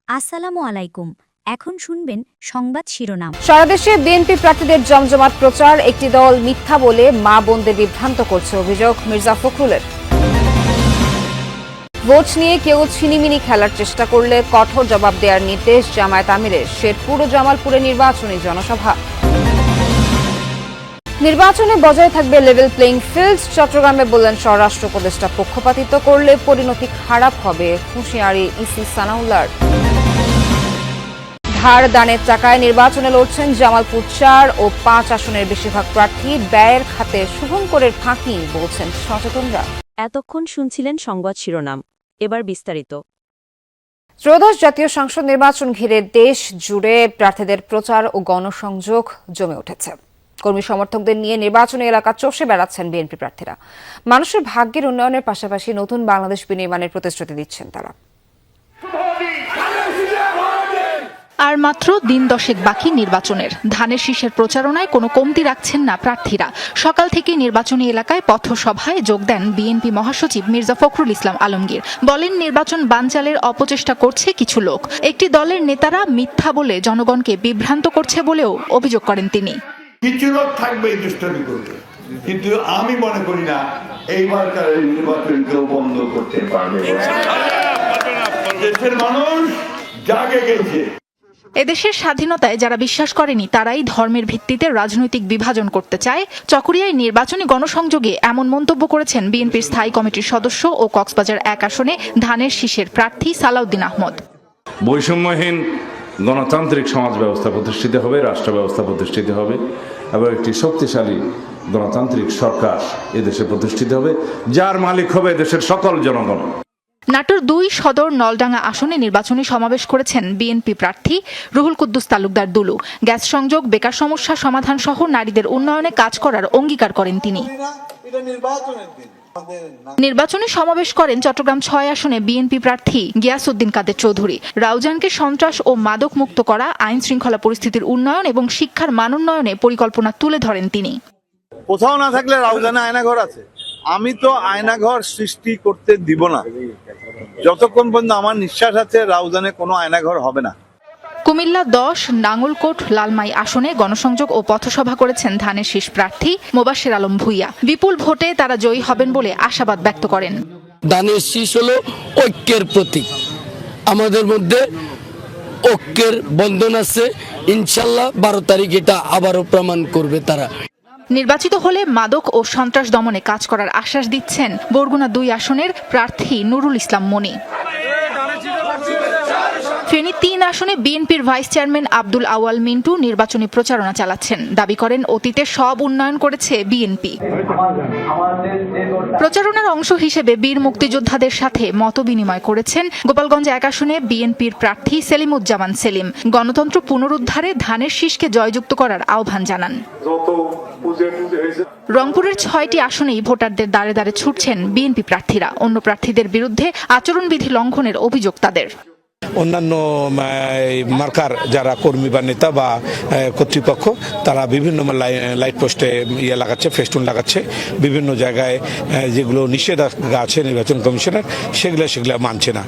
আসসালামু আলাইকুম। এখন শুনবেন সংবাদ শিরোনাম। সারা দেশে বিএনপি প্রার্থীদের জমজমাট প্রচার, একটি দল মিথ্যা বলে মা বোনদের বিভ্রান্ত করছে, অভিযোগ মির্জা ফখরুলের। ভোট নিয়ে কেউ ছিনিমিনি খেলার চেষ্টা করলে কঠোর জবাব দেওয়ার নির্দেশ জামায়াত আমিরের। শেরপুর ও জামালপুরে নির্বাচনী জনসভা। নির্বাচনে বজায় থাকবে লেভেল প্লেইং ফিল্ড, চট্টগ্রামে বললেন স্বরাষ্ট্র উপদেষ্টা। পক্ষপাতিত্ব করলে পরিণতি খারাপ হবে, হুঁশিয়ারি ইসি সানাউল্লাহর। ধার দানের টাকায় নির্বাচনে লড়ছেন জামালপুর ৪ ও ৫ আসনের বেশিরভাগ প্রার্থী। ব্যয়ের খাতে শুভঙ্করের ফাঁকি বলছেন সচেতনরা। এতক্ষণ শুনছিলেন সংবাদ শিরোনাম, এবার বিস্তারিত। ত্রয়োদশ জাতীয় সংসদ নির্বাচন ঘিরে দেশ জুড়ে প্রার্থীদের প্রচার ও গণসংযোগ জমে উঠেছে। কর্মী সমর্থকদের নিয়ে নির্বাচনী এলাকা চষে বেড়াচ্ছেন বিএনপি প্রার্থীরা। মানুষের ভাগ্যের উন্নয়নের পাশাপাশি নতুন বাংলাদেশ বিনির্মাণের প্রতিশ্রুতি দিচ্ছেন তারা। আর মাত্র দিন দশেক বাকি নির্বাচনের। ধানের শীষের প্রচারণায় কোনো কমতি রাখছেন না প্রার্থীরা। সকাল থেকে নির্বাচনী এলাকায় পথসভায় যোগ দেন বিএনপি মহাসচিব মির্জা ফখরুল ইসলাম আলমগীর। বলেন, নির্বাচন বানচালের অপচেষ্টা করছে কিছু লোক। একটি দলের নেতারা মিথ্যা বলে জনগণকে বিভ্রান্ত করছে বলেও অভিযোগ করেন তিনি। কিছু লোক থাকবে এই দুষ্টামি করবে, কিন্তু আমি মনে করি না এইবারকার নির্বাচন কেউ বন্ধ করতে পারবে। দেশের মানুষ জাগে গেছে। এদেশের স্বাধীনতায় যারা বিশ্বাস করেনি তারাই ধর্মের ভিত্তিতে রাজনৈতিক বিভাজন করতে চায়। চকরিয়ায় নির্বাচনী গণসংযোগে এমন মন্তব্য করেছেন বিএনপির স্থায়ী কমিটির সদস্য ও কক্সবাজার ১ আসনে ধানের শীষের প্রার্থী সালাউদ্দিন আহমদ। বৈষম্যহীন গণতান্ত্রিক সমাজ ব্যবস্থা প্রতিষ্ঠিত হবে, রাষ্ট্র ব্যবস্থা প্রতিষ্ঠিত হবে এবং একটি শক্তিশালী গণতান্ত্রিক সরকার এদেশে প্রতিষ্ঠিত হবে, যার মালিক হবে দেশের সকল জনগণ। নাটোর ২ সদর নলডাঙ্গা আসনে নির্বাচনী সমাবেশ করেছেন বিএনপি প্রার্থী রুহুল কুদ্দুস তালুকদার দুলু। গ্যাস সংযোগ, বেকার সমস্যা সমাধান সহ নারীদের উন্নয়নে কাজ করার অঙ্গীকার করেন তিনি। নির্বাচনী সমাবেশ করেন চট্টগ্রাম ৬ আসনে বিএনপি প্রার্থী গিয়াসউদ্দিন কাদের চৌধুরী। রাউজানকে সন্ত্রাস ও মাদক মুক্ত করা, আইন শৃঙ্খলা পরিস্থিতির উন্নয়ন এবং শিক্ষার মানোন্নয়নে পরিকল্পনা তুলে ধরেন তিনি। কোথাও না থাকলে রাউজানে আয়নাঘর আছে। আমি তো আয়নাঘর সৃষ্টি করতে দিব না যতক্ষণ পর্যন্ত আমার নিঃশ্বাস আছে। রাউজানে কোনো আয়নাঘর হবে না। কুমিল্লা ১০ নাঙ্গলকোট লালমাই আসনে গণসংযোগ ও পথসভা করেছেন ধানের শীষ প্রার্থী মোবাশ্বের আলম ভূঁইয়া। বিপুল ভোটে তারা জয়ী হবেন বলে আশাবাদ ব্যক্ত করেন। ধানের শীষ হলো ঐক্যের প্রতীক। আমাদের মধ্যে ঐক্যের বন্ধন আছে, ইনশাল্লাহ ১২ তারিখ এটা আবারও প্রমাণ করবে তারা। নির্বাচিত হলে মাদক ও সন্ত্রাস দমনে কাজ করার আশ্বাস দিচ্ছেন বরগুনা ২ আসনের প্রার্থী নুরুল ইসলাম মনি। ফেনী ৩ আসনে বিএনপির ভাইস চেয়ারম্যান আব্দুল আওয়াল মিন্টু নির্বাচনী প্রচারণা চালাচ্ছেন। দাবি করেন, অতীতে সব উন্নয়ন করেছে বিএনপি। প্রচারণার অংশ হিসেবে বীর মুক্তিযোদ্ধাদের সাথে মতবিনিময় করেছেন গোপালগঞ্জ ১ আসনে বিএনপির প্রার্থী সেলিমুজ্জামান সেলিম। গণতন্ত্র পুনরুদ্ধারে ধানের শীষকে জয়যুক্ত করার আহ্বান জানান। রংপুরের ৬টি আসনেই ভোটারদের দাঁড়ে দাঁড়ে ছুটছেন বিএনপি প্রার্থীরা। অন্য প্রার্থীদের বিরুদ্ধে আচরণবিধি লঙ্ঘনের অভিযোগ তাদের। অন্যান্য মার্কার যারা কর্মী বা নেতা বা কর্তৃপক্ষ, তারা বিভিন্ন লাইট পোস্টে লাগাচ্ছে, ফেস্টুন লাগাচ্ছে। বিভিন্ন জায়গায় যেগুলো নিষেধাজ্ঞা আছে নির্বাচন কমিশনের, সেগুলো মানছে না।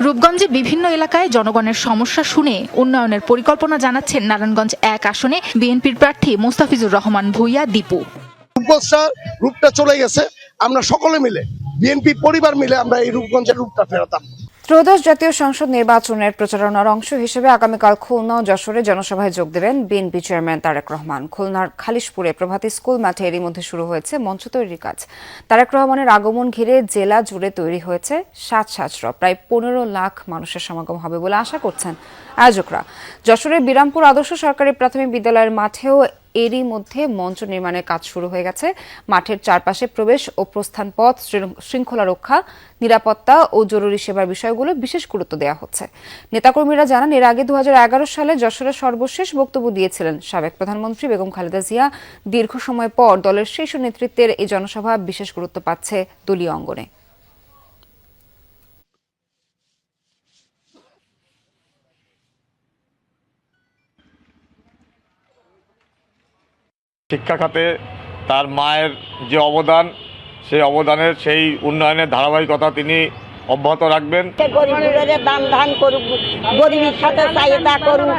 রূপগঞ্জে বিভিন্ন এলাকায় জনগণের সমস্যা শুনে উন্নয়নের পরিকল্পনা জানাচ্ছেন নারায়ণগঞ্জ ১ আসনে বিএনপির প্রার্থী মোস্তাফিজুর রহমান ভূঁইয়া দীপু। রূপটা চলে গেছে, আমরা সকলে মিলে বিএনপি পরিবার মিলে আমরা এই রূপগঞ্জের রূপটা ফেরাতাম। ত্রয়োদশ জাতীয় সংসদ নির্বাচনের প্রচারণার অংশ হিসেবে আগামীকাল খুলনা ও যশোরে জনসভায় যোগ দেবেন বিএনপি চেয়ারম্যান তারেক রহমান। খুলনার খালিশপুরে প্রভাতী স্কুল মাঠে এরই মধ্যে শুরু হয়েছে মঞ্চ তৈরির কাজ। তারেক রহমানের আগমন ঘিরে জেলা জুড়ে তৈরি হয়েছে সাজসজ্জা। প্রায় ১৫ লাখ মানুষের সমাগম হবে বলে আশা করছেন আয়োজকরা। যশোরের বিরামপুর আদর্শ সরকারি প্রাথমিক বিদ্যালয়ের মাঠেও এরই মধ্যে মঞ্চ নির্মাণের কাজ শুরু হয়ে গেছে। মাঠের চারপাশে প্রবেশ ও প্রস্থান পথ, শৃঙ্খলা রক্ষা, নিরাপত্তা ও জরুরি সেবার বিষয়গুলো বিশেষ গুরুত্ব দেওয়া হচ্ছে। নেতাকর্মীরা জানান, এর আগে ২০১১ সালে যশোরের সর্বশেষ বক্তব্য দিয়েছিলেন সাবেক প্রধানমন্ত্রী বেগম খালেদা জিয়া। দীর্ঘ সময় পর দলের শীর্ষ নেতৃত্বের এই জনসভা বিশেষ গুরুত্ব পাচ্ছে দলীয় অঙ্গনে। শিক্ষা খাতে তার মায়ের যে অবদান, সেই অবদানের সেই উন্নয়নের ধারাবাহিকতা তিনি অব্যাহত রাখবেন। গরিবের দান ধান করুক, গরিবের সাথে চাহিদা করুক,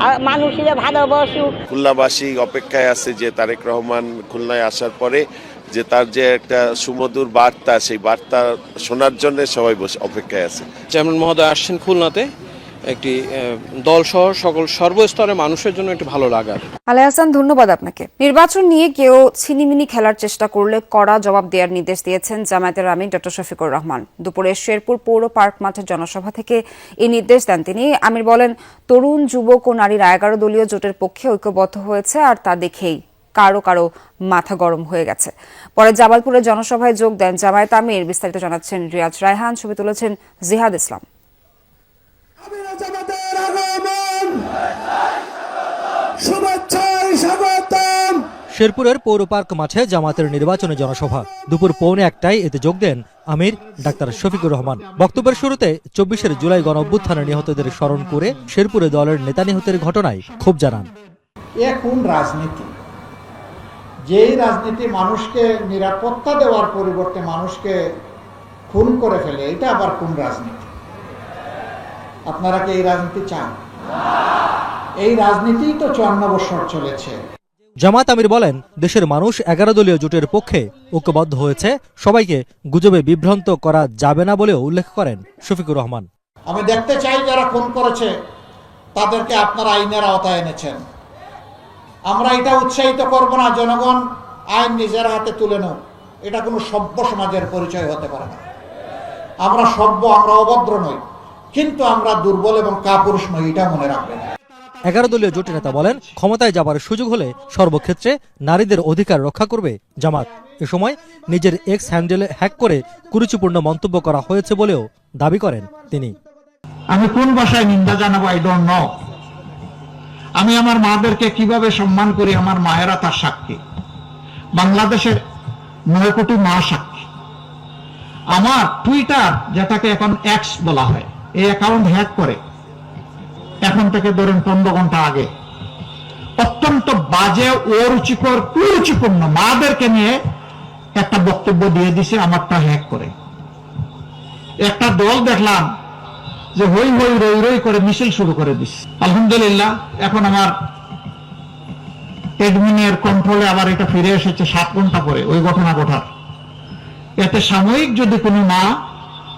আর মানুষের ভালোবাসুক। খুলনাবাসী অপেক্ষায় আছে যে তারেক রহমান খুলনায় আসার পরে যে তার যে একটা সুমধুর বার্তা, সেই বার্তা শোনার জন্য সবাই অপেক্ষায় আছে। চেয়ারম্যান মহোদয় আসছেন খুলনাতে, একটি দলসহ সকল সর্বস্তরের মানুষের জন্য একটি ভালো লাগার। আলে হাসান, ধন্যবাদ আপনাকে। নির্বাচন নিয়ে কেউ ছিনিমিনি খেলার চেষ্টা করলে কড়া জবাব দেওয়ার নির্দেশ দিয়েছেন জামায়াতের আমির ডক্টর শফিকুর রহমান। দুপুরে শেরপুর পৌর পার্ক মাঠের জনসভা থেকে এই নির্দেশ দেন তিনি। আমির বলেন, তরুণ, যুবক ও নারীর 11 দলীয় জোটের পক্ষে ঐক্যবদ্ধ হয়েছে, আর তা দেখেই কারো কারো মাথা গরম হয়ে গেছে। পরে জামালপুরে জনসভায় যোগ দেন জামায়াত আমির। বিস্তারিত জানাচ্ছেন রিয়াজ রায়হান, ছবি তুলেছেন জিহাদ ইসলাম। শেরপুরের পৌর পার্ক মাঠে জামাতের নির্বাচনী জনসভা। দুপুর 1:15 এতে যোগ দেন আমির ডাক্তার শফিকুর রহমান। বক্তব্যের শুরুতে 24 জুলাই গণঅভ্যুত্থানে নিহতদের স্মরণ করে শেরপুরে দলের নেতা নিহতের ঘটনায় ক্ষোভ জানান। এখন রাজনীতি, যেই রাজনীতি মানুষকে নিরাপত্তা দেওয়ার পরিবর্তে মানুষকে খুন করে ফেলে, এটা আবার কোন রাজনীতি? আপনারা কি এই রাজনীতি চান? এই রাজনীতি তো 54 বছর চলেছে। জামাত আমির বলেন, দেশের মানুষ 11 দলীয় জোটের পক্ষে ঐক্যবদ্ধ হয়েছে, সবাইকে গুজবে বিভ্রান্ত করা যাবে না বলেও উল্লেখ করেন শফিকুর রহমান। আমি দেখতে চাই যারা খুন করেছে তাদেরকে আপনারা আইনের আওতায় এনেছেন। আমরা এটা উৎসাহিত করব না জনগণ আইন নিজের হাতে তুলে নেও, এটা কোনো সভ্য সমাজের পরিচয় হতে পারে না। আমরা সভ্য, আমরা অভদ্র নই, কিন্তু আমরা দুর্বল এবং কাপুরুষ নই, এটা মনে রাখবেন। 11 দলীয় জোটের নেতা বলেন, ক্ষমতায় যাবার সুযোগ হলে সর্বক্ষেত্রে নারীদের অধিকার রক্ষা করবে জামাত। এ সময় নিজের এক্স হ্যান্ডেলে হ্যাক করে কুরুচিপূর্ণ মন্তব্য করা হয়েছে বলেও দাবি করেন তিনি। আমি কোন ভাষায় নিন্দা জানাবো আই ডোন্ট নো। আমি আমার মাদেরকে কিভাবে সম্মান করি, আমার মায়েরা তার সাক্ষী। বাংলাদেশের 9 কোটি মা সাক্ষী। আমার টুইটার, যেটাকে এখন এক্স বলা হয়, এই অ্যাকাউন্ট হ্যাক করে এখন থেকে ধরেন 15 ঘন্টা আগে অত্যন্ত বাজে, অরুচিকর, কুরুচিপূর্ণ মাদেরকে নিয়ে একটা বক্তব্য দিয়ে দিছে, আমারটা হ্যাক করে। একটা দল দেখলাম যে হই হই রই রই করে মিছিল শুরু করে দিচ্ছে। আলহামদুলিল্লাহ, এখন আমার এডমিনের কন্ট্রোলে আবার এটা ফিরে এসেছে 7 ঘন্টা পরে ওই ঘটনা ঘটার। এতে সাময়িক যদি কোনো মা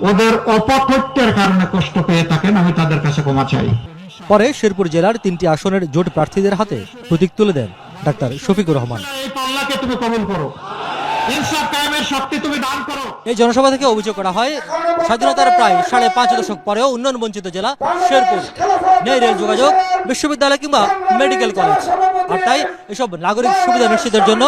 ওদের অপতথ্যের কারণে কষ্ট পেয়ে থাকেন, আমি তাদের কাছে ক্ষমা চাই। পরে শেরপুর জেলার 3টি আসনের জোট প্রার্থীদের হাতে প্রতীক তুলে দেন ডাক্তার শফিকুর রহমান। এই পাল্লাকে তুমি কবুল করো, ইনসাফ কায়েমের শক্তি তুমি দান করো। এই জনসভা থেকে অভিযোগ করা হয়, স্বাধীনতার প্রায় 5.5 দশক পরেও উন্নয়ন বঞ্চিত জেলা শেরপুর, নেই রেল যোগাযোগ, বিশ্ববিদ্যালয় কিংবা মেডিকেল কলেজ। আর তাই এসব নাগরিক সুবিধা নিশ্চিতের জন্য